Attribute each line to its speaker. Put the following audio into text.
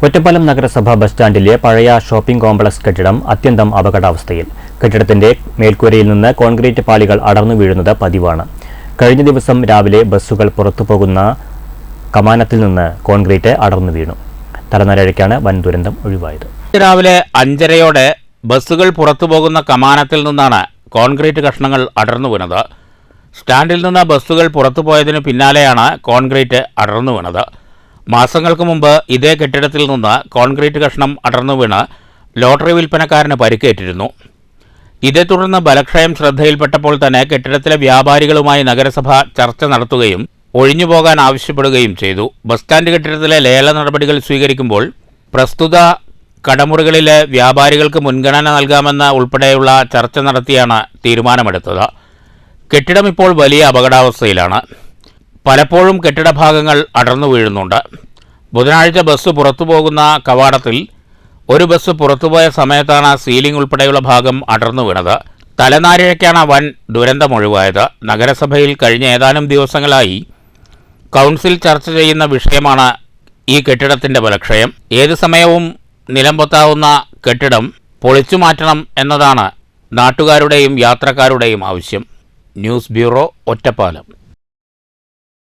Speaker 1: ഒറ്റപ്പാലം നഗരസഭ ബസ് സ്റ്റാൻഡിലെ പഴയ shopping complex കെട്ടിടം അത്യന്തം അപകടാവസ്ഥയിൽ. കെട്ടിടത്തിന്റെ മേൽക്കൂരയിൽ നിന്ന് കോൺക്രീറ്റ് പാളികൾ അടർന്നു വീഴുന്നത് പതിവാണ്. കഴിഞ്ഞ ദിവസം രാവിലെ ബസ്സുകൾ പുറത്തുപോകുന്ന കമാനത്തിൽ നിന്ന് കോൺക്രീറ്റ് അടർന്നു വീണു. തലനാരിഴയ്ക്കാണ് വൻ ദുരന്തം ഒഴിവായത്.
Speaker 2: രാവിലെ 5:30 ബസ്സുകൾ പുറത്തുപോകുന്ന കമാനത്തിൽ നിന്നാണ് കോൺക്രീറ്റ് കഷ്ണങ്ങൾ അടർന്നു വീണത്. സ്റ്റാൻഡിൽ നിന്ന് ബസ്സുകൾ പുറത്തുപോയതിനു പിന്നാലെയാണ് കോൺക്രീറ്റ് അടർന്നു വീണത്. മാസങ്ങൾക്ക് മുമ്പ് ഇതേ കെട്ടിടത്തിൽ നിന്ന് കോൺക്രീറ്റ് കഷ്ണം അടർന്നു വീണ് ലോട്ടറി വിൽപ്പനക്കാരന് പരിക്കേറ്റിരുന്നു. ഇതേ തുടർന്ന് ബലക്ഷയം ശ്രദ്ധയിൽപ്പെട്ടപ്പോൾ തന്നെ കെട്ടിടത്തിലെ വ്യാപാരികളുമായി നഗരസഭ ചർച്ച നടത്തുകയും ഒഴിഞ്ഞുപോകാൻ ആവശ്യപ്പെടുകയും ചെയ്തു. ബസ് സ്റ്റാൻഡ് കെട്ടിടത്തിലെ ലേല നടപടികൾ സ്വീകരിക്കുമ്പോൾ പ്രസ്തുത കടമുറികളിലെ വ്യാപാരികൾക്ക് മുൻഗണന നൽകാമെന്ന ഉൾപ്പെടെയുള്ള ചർച്ച നടത്തിയാണ് തീരുമാനമെടുത്തത്. കെട്ടിടം ഇപ്പോൾ വലിയ അപകടാവസ്ഥയിലാണ്. പലപ്പോഴും കെട്ടിടഭാഗങ്ങൾ അടർന്നു വീഴുന്നുണ്ട്. ബുധനാഴ്ച ബസ് പുറത്തുപോകുന്ന കവാടത്തിൽ ഒരു ബസ് പുറത്തുപോയ സമയത്താണ് സീലിംഗ് ഉൾപ്പെടെയുള്ള ഭാഗം അടർന്നു വീണത്. തലനാരിഴയ്ക്കാണ് വൻ ദുരന്തമൊഴിവായത്. നഗരസഭയിൽ കഴിഞ്ഞ ഏതാനും ദിവസങ്ങളായി കൗൺസിൽ ചർച്ച ചെയ്യുന്ന വിഷയമാണ് ഈ കെട്ടിടത്തിൻ്റെ ബലക്ഷയം. ഏത് സമയവും നിലംപൊത്താവുന്ന കെട്ടിടം പൊളിച്ചു മാറ്റണം എന്നതാണ് നാട്ടുകാരുടെയും യാത്രക്കാരുടെയും ആവശ്യം. News bureau, Ottapalam.